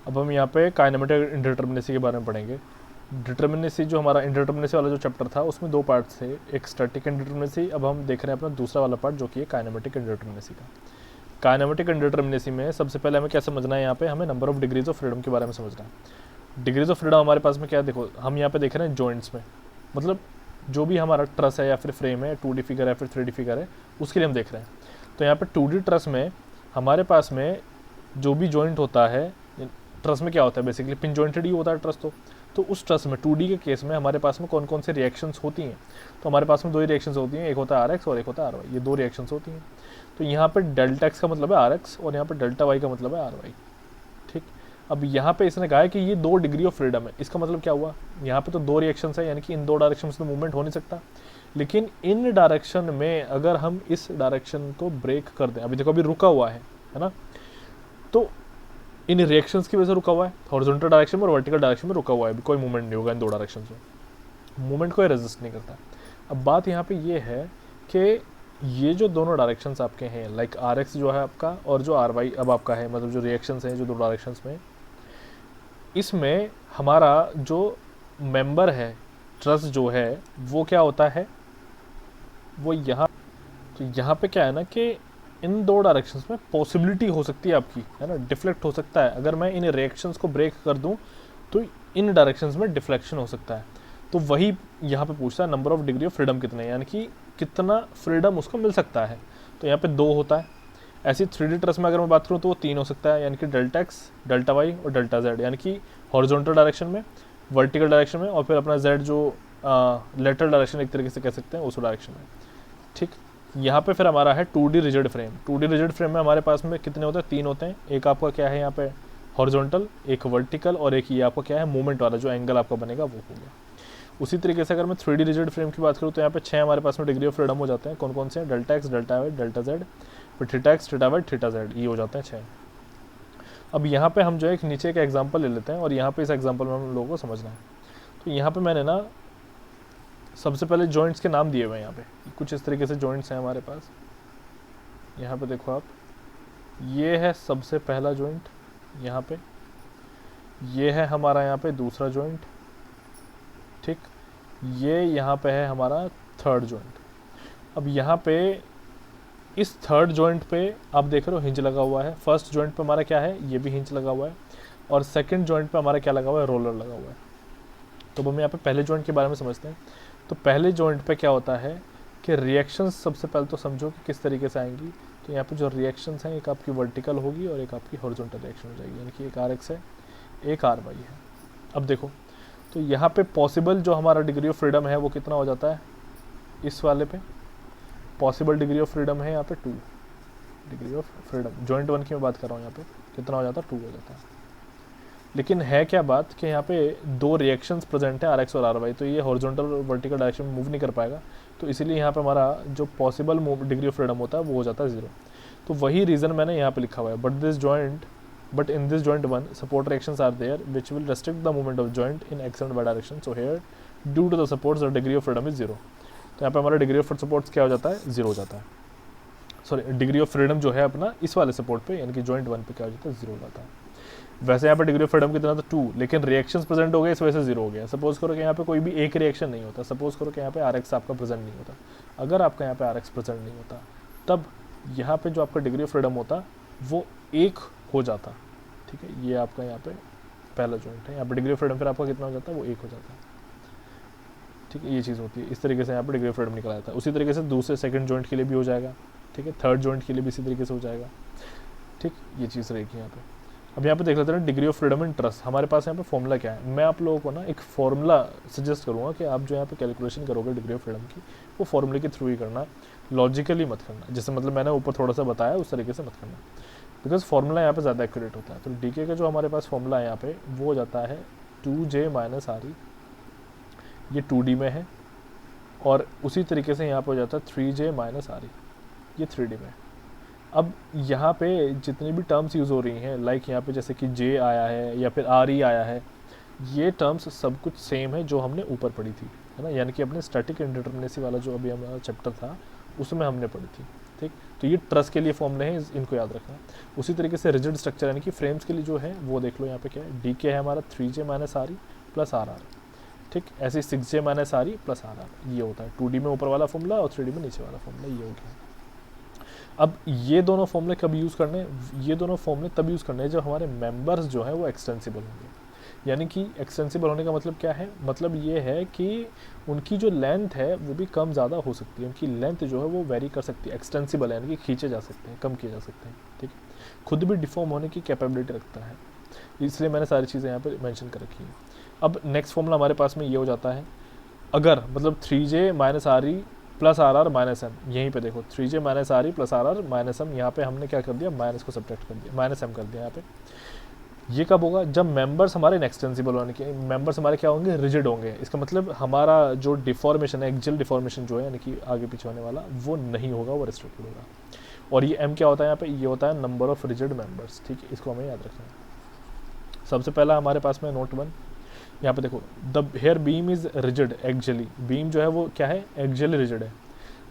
अब हम यहाँ पे काइनेमेटिक इंडिटर्मिनेसी के बारे में पढ़ेंगे। डिटर्मिनेसी जो हमारा इंडिटर्मिनेसी वाला जो चैप्टर था उसमें दो पार्ट्स थे, एक स्टैटिक इंडिटर्मिनेसी, अब हम देख रहे हैं अपना दूसरा वाला पार्ट जो कि है काइनेमेटिक इंडिटर्मिनेसी का। काइनेमेटिक इंडिटर्मिनेसी में सबसे पहले हमें क्या समझना है, यहाँ पे हमें number of degrees of freedom के बारे में समझना है। डिग्रीज ऑफ फ्रीडम हमारे पास में क्या है, देखो हम यहाँ पे देख रहे हैं जॉइंट्स में, मतलब जो भी हमारा ट्रस है या फिर फ्रेम है, 2D फिगर है फिर 3D फिगर है, उसके लिए हम देख रहे हैं। तो यहाँ पे 2D ट्रस में हमारे पास में जो भी जॉइंट होता है, ट्रस में क्या होता है बेसिकली पिन जॉइंटेड ही होता है ट्रस। तो उस ट्रस में 2D के केस में हमारे पास में कौन कौन से रिएक्शंस होती हैं, तो हमारे पास में दो ही रिएक्शंस होती हैं, एक होता है RX और एक होता है RY, ये दो रिएक्शंस होती हैं। तो यहाँ पे डेल्टा एक्स का मतलब है RX और यहाँ पे डेल्टा वाई का मतलब है RY। ठीक, अब यहाँ पे इसने कहा है कि ये 2 डिग्री ऑफ फ्रीडम है, इसका मतलब क्या हुआ, यहाँ पे तो 2 रिएक्शंस है, यानी कि इन 2 डायरेक्शन में मूवमेंट हो नहीं सकता, लेकिन इन डायरेक्शन में अगर हम इस डायरेक्शन को ब्रेक कर दें, अभी देखो अभी रुका हुआ है ना, तो इन रिएक्शंस की वजह से रुका हुआ है, हॉरिजॉन्टल डायरेक्शन में और वर्टिकल डायरेक्शन में रुका हुआ है, कोई मूवमेंट नहीं होगा इन 2 डायरेक्शन में, मूवमेंट कोई रेजिस्ट नहीं करता। अब बात यहाँ पे ये है कि ये जो दोनों डायरेक्शंस आपके हैं, लाइक RX जो है आपका और जो RY अब आपका है, मतलब जो रिएक्शंस हैं जो 2 डायरेक्शंस में, इसमें हमारा जो मेंबर है ट्रस जो है वो क्या होता है, वो यहाँ, तो यहाँ पे क्या है ना कि इन 2 डायरेक्शंस में पॉसिबिलिटी हो सकती है आपकी, है ना, डिफ्लेक्ट हो सकता है, अगर मैं इन रिएक्शंस को ब्रेक कर दूं तो इन डायरेक्शंस में डिफ्लेक्शन हो सकता है। तो वही यहाँ पे पूछता है number of degree of freedom कितने, यानी कि कितना फ्रीडम उसको मिल सकता है। तो यहाँ पे 2 होता है। ऐसी 3D ट्रस में अगर मैं बात करूँ तो वो 3 हो सकता है, यानी कि डेल्टा एक्स, डेल्टा वाई और डेल्टा जेड, यानी कि हॉरिजॉन्टल डायरेक्शन में, वर्टिकल डायरेक्शन में और फिर अपना जेड जो लेटरल डायरेक्शन एक तरीके से कह सकते हैं उस डायरेक्शन में। ठीक, यहाँ पे फिर हमारा है 2D rigid frame. 2D rigid frame में हमारे पास में कितने होते हैं, 3 होते हैं। एक आपका क्या है यहाँ पे हॉरिजॉन्टल, एक वर्टिकल और एक ये आपका क्या है मूवमेंट वाला, जो एंगल आपका बनेगा वो हो गया। उसी तरीके से अगर मैं 3D रिजिड फ्रेम की बात करूँ तो यहाँ पे 6 हमारे पास में डिग्री ऑफ फ्रीडम हो जाते हैं। कौन कौन से हैं, delta X, delta Y, delta Z, फिर theta X, theta Y, theta Z, ये हो जाते हैं 6। अब यहाँ पे हम जो है एक नीचे का एग्जांपल ले लेते हैं और यहाँ पे इस एग्जांपल में हम लोगों को समझना है। तो यहाँ पे मैंने ना सबसे पहले जॉइंट्स के नाम दिए हुए हैं, यहाँ पे कुछ इस तरीके से जॉइंट्स हैं हमारे पास। यहाँ पे देखो आप, ये है सबसे पहला जॉइंट, यहाँ पे ये है हमारा यहाँ पे दूसरा जॉइंट, ठीक, ये यहाँ पे है हमारा थर्ड जॉइंट। अब यहाँ पे इस थर्ड जॉइंट पे आप देख रहे हो हिंज लगा हुआ है, फर्स्ट जॉइंट पे हमारा क्या है, ये भी हिंज लगा हुआ है, और सेकंड जॉइंट पे हमारा क्या लगा हुआ है, रोलर लगा हुआ है। तो अब हम यहाँ पे पहले जॉइंट के बारे में समझते हैं। तो पहले जॉइंट पे क्या होता है कि रिएक्शंस सबसे पहले तो समझो कि किस तरीके से आएंगी। तो यहाँ पे जो रिएक्शंस हैं एक आपकी वर्टिकल होगी और एक आपकी हॉरिजॉन्टल रिएक्शन हो जाएगी, यानी कि एक RX है एक RY है। अब देखो, तो यहाँ पे पॉसिबल जो हमारा डिग्री ऑफ फ्रीडम है वो कितना हो जाता है, इस वाले पे पॉसिबल डिग्री ऑफ फ्रीडम है यहाँ पे 2 डिग्री ऑफ फ्रीडम, जॉइंट 1 की मैं बात कर रहा हूँ, यहाँ पे कितना हो जाता है, 2 हो जाता है। लेकिन है क्या बात कि यहाँ पे 2 रिएक्शंस प्रेजेंट है RX और RY, तो ये हॉरिजॉन्टल और वर्टिकल डायरेक्शन में मूव नहीं कर पाएगा, तो इसीलिए यहाँ पे हमारा जो पॉसिबल डिग्री ऑफ फ्रीडम होता है वो हो जाता है 0। तो वही रीज़न मैंने यहाँ पे लिखा हुआ है, but in this joint 1 support reactions are there which will restrict the movement of joint in X and Y direction, so here due to the supports the degree of freedom is 0। तो यहाँ पे हमारा degree of supports क्या हो जाता है, 0 हो जाता है। सॉरी, डिग्री ऑफ फ्रीडम जो है अपना इस वाले सपोर्ट पे यानी कि जॉइंट 1 पे क्या हो जाता है, 0 हो जाता है। वैसे यहाँ पे डिग्री ऑफ फ्रीडम कितना था, 2, लेकिन रिएक्शंस प्रेजेंट हो गए इस वजह से 0 हो गया। सपोज करो कि यहाँ पे कोई भी एक रिएक्शन नहीं होता, सपोज करो कि यहाँ पे RX आपका प्रेजेंट नहीं होता, अगर आपका यहाँ पे RX प्रेजेंट नहीं होता तब यहाँ पे जो आपका डिग्री ऑफ फ्रीडम होता वो 1 हो जाता। ठीक है, ये आपका यहाँ पे पहला जॉइंट है, यहाँ पे डिग्री ऑफ फ्रीडम फिर आपका कितना हो जाता है, वो 1 हो जाता है। ठीक है, ये चीज़ होती है, इस तरीके से यहाँ पे डिग्री ऑफ फ्रीडम निकल आता है। उसी तरीके से दूसरे सेकंड जॉइंट के लिए भी हो जाएगा, ठीक है, थर्ड जॉइंट के लिए भी इसी तरीके से हो जाएगा। ठीक, ये चीज़ रहेगी यहाँ पे। अब यहाँ पे देख लेते हैं degree of freedom in trust. हमारे पास यहाँ पे फॉर्मूला क्या है, मैं आप लोगों को ना एक फॉर्मूला सजेस्ट करूँगा कि आप जो यहाँ पे कैलकुलेशन करोगे डिग्री ऑफ फ्रीडम की, वो फॉर्मूले के थ्रू ही करना, लॉजिकली मत करना। जैसे मतलब मैंने ऊपर थोड़ा सा बताया उस तरीके से मत करना, बिकॉज फॉर्मूला यहाँ पे ज़्यादा एक्यूरेट होता है। तो डीके का जो हमारे पास फॉर्मूला है यहाँ पे वो हो जाता है 2J - RE, ये 2D में है, और उसी तरीके से यहाँ पे हो जाता है 3J - RE, ये 3D में। अब यहाँ पे जितनी भी टर्म्स यूज़ हो रही हैं, लाइक यहाँ पे जैसे कि J आया है या फिर RE आया है, ये टर्म्स सब कुछ सेम है जो हमने ऊपर पढ़ी थी, है ना, यानी कि अपने स्टैटिक इंडिटरमिनेसी वाला जो अभी हमारा चैप्टर था उसमें हमने पढ़ी थी। ठीक, तो ये ट्रस के लिए फॉर्मूले हैं, इनको याद रखना। उसी तरीके से रिजिड स्ट्रक्चर यानी कि फ्रेम्स के लिए जो है वो देख लो यहाँ पे क्या है, डी के है हमारा 3J minus R E plus R R, ठीक। ऐसे 6J minus R E plus R R, ये होता है 2D में ऊपर वाला फॉर्मूला और 3D में नीचे वाला फॉर्मूला, ये हो गया। अब ये दोनों फॉर्मूले कब यूज़ करने, ये दोनों फॉर्मूले तब यूज़ करने हैं जब हमारे मेंबर्स जो है वो एक्सटेंसिबल होंगे। यानी कि एक्सटेंसिबल होने का मतलब क्या है, मतलब ये है कि उनकी जो लेंथ है वो भी कम ज़्यादा हो सकती है, उनकी लेंथ जो है वो वेरी कर सकती है। एक्सटेंसिबल है यानी कि खींचे जा सकते हैं, कम किए जा सकते हैं, ठीक है। खुद भी डिफॉर्म होने की कैपेबिलिटी रखता है, इसलिए मैंने सारी चीज़ें यहाँ पर मैंशन कर रखी हैं। अब नेक्स्ट फॉर्मूला हमारे पास में ये हो जाता है, अगर मतलब 3J minus R E plus R R minus M, यहीं पे देखो 3J minus R E plus R R minus M, यहाँ पे हमने क्या कर दिया, माइनस को सब्ट्रैक्ट कर दिया, माइनस एम कर दिया यहाँ पे। ये कब होगा, जब मेंबर्स हमारे इनएक्सटेंसिबल होने के, मेंबर्स हमारे क्या होंगे, रिजिड होंगे। इसका मतलब हमारा जो डिफॉर्मेशन है, एक्सियल डिफॉर्मेशन जो है यानी कि आगे पीछे होने वाला, वो नहीं होगा, वो रिस्ट्रिक्टेड होगा। और ये एम क्या होता है यहाँ पे, ये होता है नंबर ऑफ रिजिड मेंबर्स, ठीक है। इसको हमें याद रखना है। सबसे पहला हमारे पास में नोट 1, यहाँ पे देखो the here beam is rigid axially, beam जो है वो क्या है, एक्सियली रिजिड है।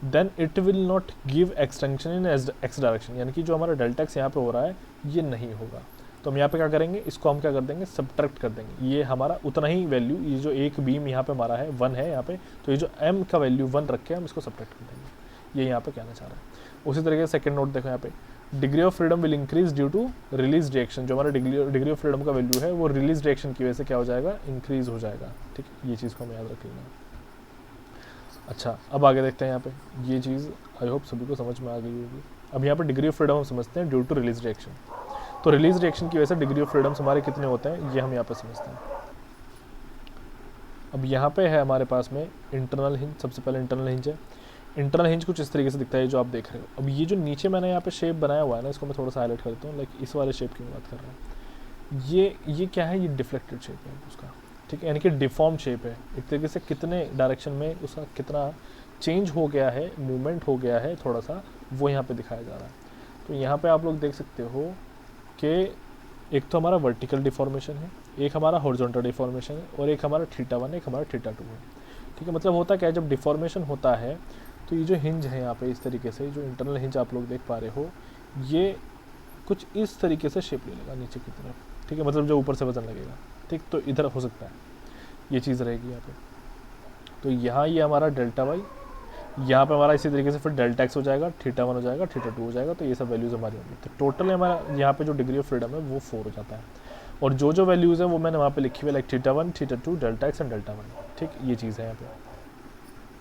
Then it will not give extension in X direction, यानी कि जो हमारा डेल्टा एक्स यहाँ पे हो रहा है ये नहीं होगा। तो हम यहाँ पे क्या करेंगे, इसको हम क्या कर देंगे, सब्ट्रैक्ट कर देंगे। ये हमारा उतना ही वैल्यू, ये जो एक बीम यहाँ पे हमारा है 1 है यहाँ पे, तो ये जो m का वैल्यू 1 रख के हम इसको सब्ट्रैक्ट कर देंगे। ये यहाँ पे कहना चाह रहा है। उसी तरीके से सेकंड नोट देखो यहाँ पे, degree of freedom will increase due to release reaction, जो हमारा डिग्री ऑफ फ्रीडम का वैल्यू है वो रिलीज रिएक्शन की वजह से क्या हो जाएगा, इंक्रीज हो जाएगा, ठीक। ये चीज़ को हमें याद रख लेना। अच्छा, अब आगे देखते हैं यहाँ पे, ये चीज़ आई होप सभी को समझ में आ गई होगी। अब यहाँ पे डिग्री ऑफ फ्रीडम हम समझते हैं ड्यू टू रिलीज रिएक्शन। तो रिलीज रिएक्शन की वजह से डिग्री ऑफ फ्रीडम्स हमारे कितने होते हैं, ये हम यहाँ पे समझते हैं। अब यहाँ पे है हमारे पास में इंटरनल हिंज, सबसे पहले इंटरनल हिंज है। इंटरनल हिंज कुछ इस तरीके से दिखता है जो आप देख रहे हो। अब ये जो नीचे मैंने यहाँ पे शेप बनाया हुआ है ना, इसको मैं थोड़ा सा हाईलाइट करता हूँ, लाइक इस वाले शेप की बात कर रहा हूँ। ये क्या है, ये डिफ्लेक्टेड शेप है उसका, ठीक है, यानी कि डिफॉर्म शेप है। एक तरीके से कितने डायरेक्शन में उसका कितना चेंज हो गया है, मूवमेंट हो गया है थोड़ा सा, वो यहाँ पे दिखाया जा रहा है। तो यहाँ पे आप लोग देख सकते हो कि एक तो हमारा वर्टिकल डिफॉर्मेशन है, एक हमारा हॉरिजॉन्टल डिफॉर्मेशन है, और एक हमारा θ1 एक हमारा θ2 है, ठीक है। मतलब होता क्या है, जब डिफॉर्मेशन होता है तो ये जो हिंज है यहाँ पे इस तरीके से, जो इंटरनल हिंज आप लोग देख पा रहे हो, ये कुछ इस तरीके से शेप ले लेगा नीचे की तरफ, ठीक है। मतलब जो ऊपर से वजन लगेगा, ठीक, तो इधर हो सकता है ये चीज़ रहेगी यहाँ पे। तो यहाँ ये हमारा डेल्टा वाई, यहाँ पे हमारा इसी तरीके से फिर डेल्टा एक्स हो जाएगा, θ1 हो जाएगा, θ2 हो जाएगा। तो ये सब वैल्यूज़ हमारी होंगी। तो टोटल हमारा यहाँ पे जो डिग्री ऑफ फ्रीडम है वो 4 हो जाता है। और जो जो वैल्यूज़ है वो मैंने वहाँ पे लिखी हुई है, like θ1, θ2, delta X and delta Y, ठीक, ये चीज़ है यहाँ पे।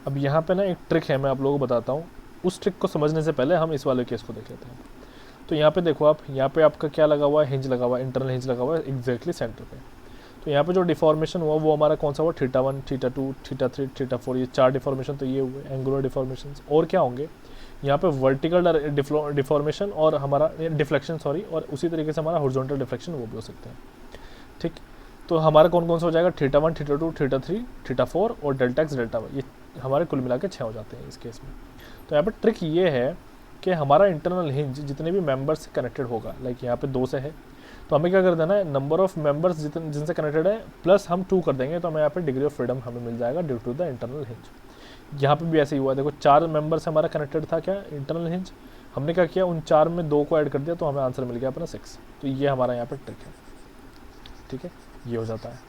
अब यहाँ पे ना एक ट्रिक है, मैं आप लोगों को बताता हूँ। उस ट्रिक को समझने से पहले हम इस वाले केस को देख लेते हैं। तो यहाँ पे देखो आप, यहाँ पे आपका क्या लगा हुआ है, हिंज लगा हुआ है, इंटरनल हिंज लगा हुआ है एग्जैक्टली सेंटर पे। तो यहाँ पे जो डिफॉर्मेशन हुआ वो हमारा कौन सा हुआ, θ1, θ2, θ3, θ4, ये 4 डिफॉर्मेशन तो ये हुए एंगुलर डिफॉर्मेशन। और क्या होंगे यहाँ पे, वर्टिकल डिफॉर्मेशन और हमारा डिफ्लेक्शन, सॉरी, और उसी तरीके से हमारा हॉरिजॉन्टल डिफ्लेक्शन वो भी हो सकते हैं, ठीक। तो हमारा कौन कौन सा हो जाएगा, θ1, θ2, θ3, θ4 और डेल्टा एक्स डेल्टा वाई, ये हमारे कुल मिला के 6 हो जाते हैं इस केस में। तो यहाँ पर ट्रिक ये है कि हमारा इंटरनल हिंज जितने भी मेंबर्स से कनेक्टेड होगा, लाइक यहाँ पे 2 से है, तो हमें क्या कर देना है, नंबर ऑफ मेंबर्स जिनसे कनेक्टेड है प्लस हम 2 कर देंगे, तो हमें यहाँ पे डिग्री ऑफ फ्रीडम हमें मिल जाएगा due to the internal hinge. यहाँ पे भी ऐसे ही हुआ, देखो 4 मेंबर से हमारा कनेक्टेड था क्या, इंटरनल हिंज। हमने क्या किया, उन 4 में 2 को ऐड कर दिया, तो हमें आंसर मिल गया अपना 6। तो ये हमारा यहाँ पे ट्रिक है, ठीक है, ये हो जाता है।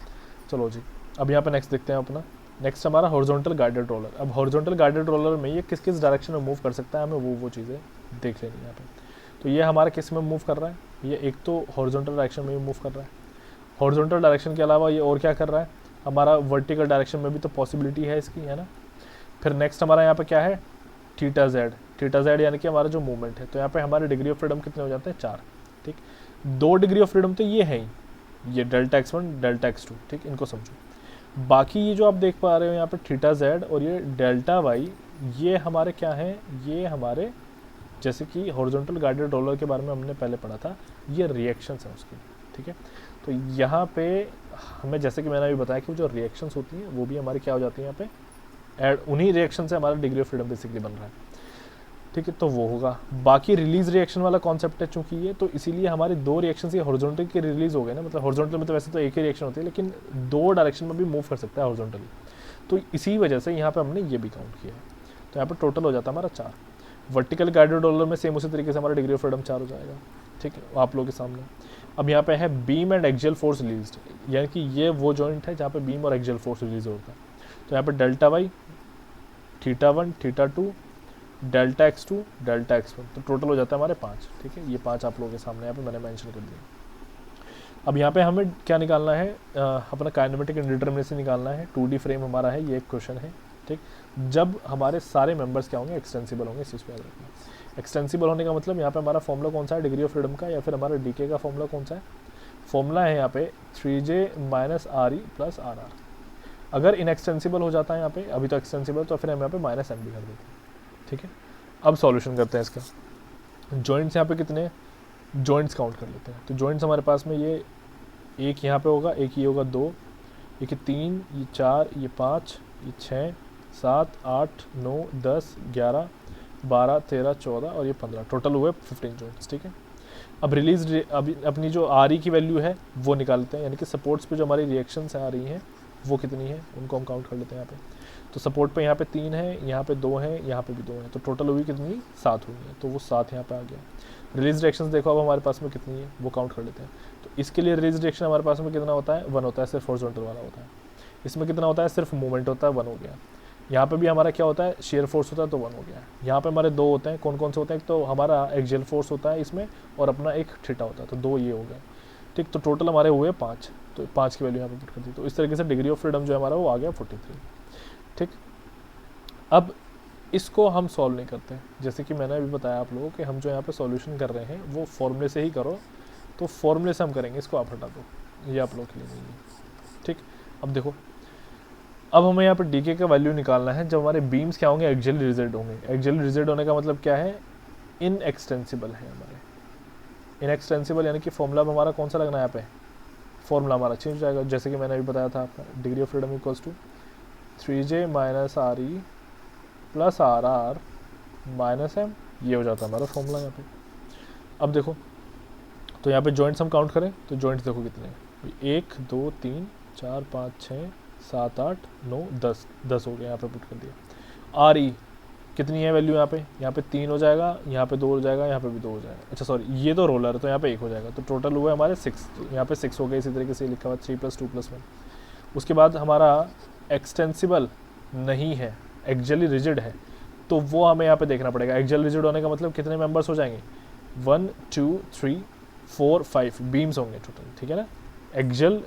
चलो जी, अब यहाँ पे नेक्स्ट देखते हैं अपना। नेक्स्ट हमारा हॉरिजॉन्टल गाइडेड रोलर। अब हॉरिजॉन्टल गाइडेड रोलर में ये किस किस डायरेक्शन में मूव कर सकता है, हमें वो चीज़ें देख लेनी है यहाँ पे। तो ये हमारा किस में मूव कर रहा है, ये एक तो हॉरिजॉन्टल डायरेक्शन में मूव कर रहा है। हॉरिजॉन्टल डायरेक्शन के अलावा ये और क्या कर रहा है, हमारा वर्टिकल डायरेक्शन में भी तो पॉसिबिलिटी है इसकी, है ना। फिर नेक्स्ट हमारा यहाँ पे क्या है, θz यानी कि हमारा जो मूवमेंट है। तो यहाँ पे हमारे डिग्री ऑफ फ्रीडम कितने हो जाते हैं, 4, ठीक। 2 डिग्री ऑफ फ्रीडम तो ये है ही, ये डेल्टा x1 डेल्टा x2, ठीक, इनको समझो। बाकी ये जो आप देख पा रहे हो यहाँ पे θz और ये डेल्टा y, ये हमारे क्या हैं, ये हमारे जैसे कि हॉरिजॉन्टल गाइडेड रोलर के बारे में हमने पहले पढ़ा था, ये रिएक्शंस हैं उसकी, ठीक है। तो यहाँ पे हमें जैसे कि मैंने अभी बताया कि वो जो रिएक्शंस होती हैं वो भी हमारी क्या हो जाती हैं यहाँ पे ऐड, उन्हीं रिएक्शन से हमारा डिग्री ऑफ फ्रीडम बेसिकली बन रहा है, ठीक है। तो वो होगा। बाकी रिलीज रिएक्शन वाला कॉन्सेप्ट है चूंकि ये, तो इसीलिए हमारे 2 रिएक्शन ये हॉरिजॉन्टल के रिलीज हो गए ना। मतलब हॉरिजॉन्टल में तो वैसे तो एक ही रिएक्शन होती है, लेकिन 2 डायरेक्शन में भी मूव कर सकता है हॉरिजॉन्टली, तो इसी वजह से यहाँ पे हमने ये भी काउंट किया है। तो यहाँ पे टोटल हो जाता है हमारा 4। वर्टिकल गाइडेड रोलर में सेम उसी तरीके से हमारा डिग्री ऑफ फ्रीडम 4 हो जाएगा, ठीक है, आप लोगों के सामने। अब यहाँ पे है beam and axial force released, यानी कि ये वो जॉइंट है जहाँ पे बीम और एक्सियल फोर्स रिलीज होता है। तो यहाँ पे delta Y, theta 1, theta 2, delta x2, delta x1, तो टोटल हो जाता है हमारे 5, ठीक है। ये 5 आप लोगों के सामने यहाँ पे मैंने मेंशन कर दिया। अब यहाँ पे हमें क्या निकालना है, अपना काइनेमेटिक इंडिटरमिनेसी निकालना है। 2D फ्रेम हमारा है, ये एक क्वेश्चन है, ठीक। जब हमारे सारे मेंबर्स क्या होंगे, एक्सटेंसिबल होंगे, इस चीज़ को याद रखना। एक्सटेंसिबल होने का मतलब यहाँ पे हमारा फॉर्मूला कौन सा है, डिग्री ऑफ फ्रीडम का, या फिर हमारा डीके का फॉर्मूला कौन सा है। फॉर्मूला है यहाँ पे 3J minus RE plus RR। अगर इनएक्सटेंसिबल हो जाता है यहाँ पे, अभी तो एक्सटेंसिबल, तो फिर हम यहाँ पे माइनस M भी कर देते हैं, ठीक है। अब सॉल्यूशन करते हैं इसका। जॉइंट्स यहाँ पे कितने जॉइंट्स काउंट कर लेते हैं। तो जॉइंट्स हमारे पास में ये एक यहाँ पे होगा, एक ये होगा 2, एक 3, ये 4, ये 5, ये 6, 7, 8, 9, 10, 11, 12, 13, 14 और ये 15, टोटल हुए 15 जॉइंट्स, ठीक है। अब रिलीज अभी अपनी जो RE की वैल्यू है वो निकालते हैं, यानी कि सपोर्ट्स पे जो हमारी रिएक्शंस आ रही हैं वो कितनी है, उनको हम काउंट कर लेते हैं यहाँ पे। तो सपोर्ट पे यहाँ पे 3 है, यहाँ पे 2 है, यहाँ पे भी 2 है, तो टोटल हुई कितनी, 7 हुई है, तो वो 7 यहाँ पे आ गया। रिलीज रिएक्शंस देखो अब हमारे पास में कितनी है, वो काउंट कर लेते हैं। तो इसके लिए रिलीज रिएक्शन हमारे पास में कितना होता है, 1 होता है, सिर्फ हॉरिजॉन्टल वाला होता है। इसमें कितना होता है, सिर्फ मूवमेंट होता है, 1 हो गया। यहाँ पे भी हमारा क्या होता है, शेयर फोर्स होता है, तो 1 हो गया। यहाँ पे हमारे 2 होते हैं, कौन कौन से होते हैं, एक तो हमारा एक्सियल फोर्स होता है इसमें, और अपना एक थीटा होता है, तो 2 ये हो गए, ठीक। तो टोटल हमारे हुए 5, तो 5 की वैल्यू यहाँ पे पुट कर दी। तो इस तरीके से डिग्री ऑफ फ्रीडम जो है हमारा वो आ गया 43, ठीक। अब इसको हम सॉल्व नहीं करते, जैसे कि मैंने अभी बताया आप लोगों कि हम जो यहाँ पे सॉल्यूशन कर रहे हैं वो फॉर्मूले से ही करो, तो फॉर्मूले से हम करेंगे, इसको आप हटा दो, ये आप लोगों के लिए नहीं है, ठीक। अब देखो, अब हमें यहाँ पे डीके का वैल्यू निकालना है जब हमारे बीम्स क्या होंगे, एक्सियल रिजिड होंगे। एक्सियल रिजिड होने का मतलब क्या है, इनएक्सटेंसिबल है हमारे, इनएक्सटेंसिबल, यानी कि फॉर्मूला हमारा कौन सा लगना है, यहाँ पे फॉर्मूला हमारा चेंज हो जाएगा, जैसे कि मैंने अभी बताया था आपका degree of freedom equals to 3J minus RE plus RR minus M, ये हो जाता है हमारा फॉर्मूला यहाँ पे। अब देखो, तो यहाँ पे जॉइंट्स हम काउंट करें, तो जॉइंट्स देखो कितने हैं, 1 2 3 4 5 6 7 8 9 10 हो गया, यहाँ पे पुट कर दिया। RE कितनी है वैल्यू, यहाँ पे 3 हो जाएगा, यहाँ पे 2 हो जाएगा, यहाँ पे भी 2 हो जाएगा, अच्छा सॉरी ये तो रोलर है, तो यहाँ पे 1 हो जाएगा, तो टोटल हुआ हमारे 6, यहाँ पे 6 हो गए। इसी तरीके से लिखा हुआ 3 + 2 + 1। उसके बाद हमारा एक्सटेंसिबल नहीं है, एक्सियली रिजिड है, तो वो हमें यहाँ पे देखना पड़ेगा। एक्सियल रिजिड होने का मतलब कितने मेंबर्स हो जाएंगे, 1 2 3 4 5 बीम्स होंगे टोटल, ठीक है ना। एक्सियल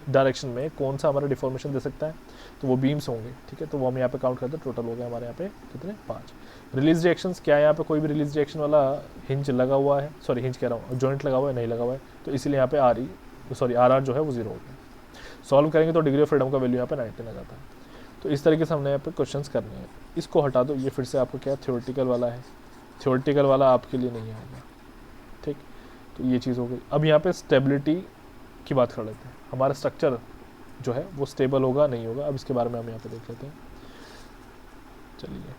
डायरेक्शन में कौन सा हमारा डिफॉर्मेशन दे सकता है, तो वो बीम्स होंगे, ठीक है। तो वो हम यहाँ पे काउंट करते हैं, टोटल हो गया हमारे यहाँ पे कितने, 5। रिलीज रिएक्शंस क्या है, यहाँ पे कोई भी रिलीज रिएक्शन वाला हिंज लगा हुआ है, सॉरी हिंज कह रहा हूँ, जॉइंट लगा हुआ है, नहीं लगा हुआ है, तो इसीलिए यहाँ पे RR जो है वो 0 हो गया। सॉल्व करेंगे तो डिग्री ऑफ फ्रीडम का वैल्यू यहाँ पे 19 आ जाता है। तो इस तरीके से हमने यहाँ पे क्वेश्चंस करने हैं। इसको हटा दो, ये फिर से आपको क्या थ्योरेटिकल वाला है, थ्योरेटिकल वाला आपके लिए नहीं आएगा, ठीक। तो ये चीज़ हो गई। अब यहाँ पे स्टेबिलिटी की बात कर लेते हैं, हमारा स्ट्रक्चर जो है वो स्टेबल होगा नहीं होगा, अब इसके बारे में हम यहाँ पे देख लेते हैं, चलिए।